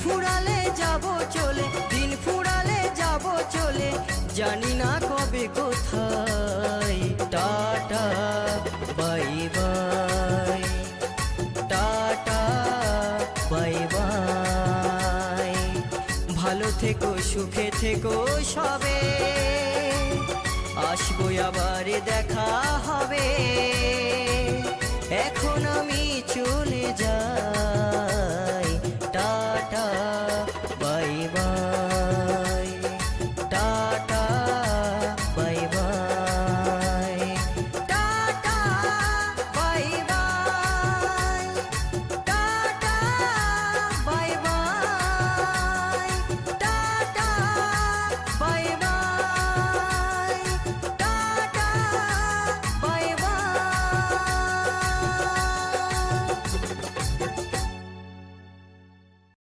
ফুরালে যাব চলে, দিন ফুরালে যাব চলে, জানি না কবে কোথায়। Tata bye bye, tata bye bye. ভালো থেকো, সুখে থেকো সবে, আসবো আবার দেখা হবে। এখন আমি চলে যাই।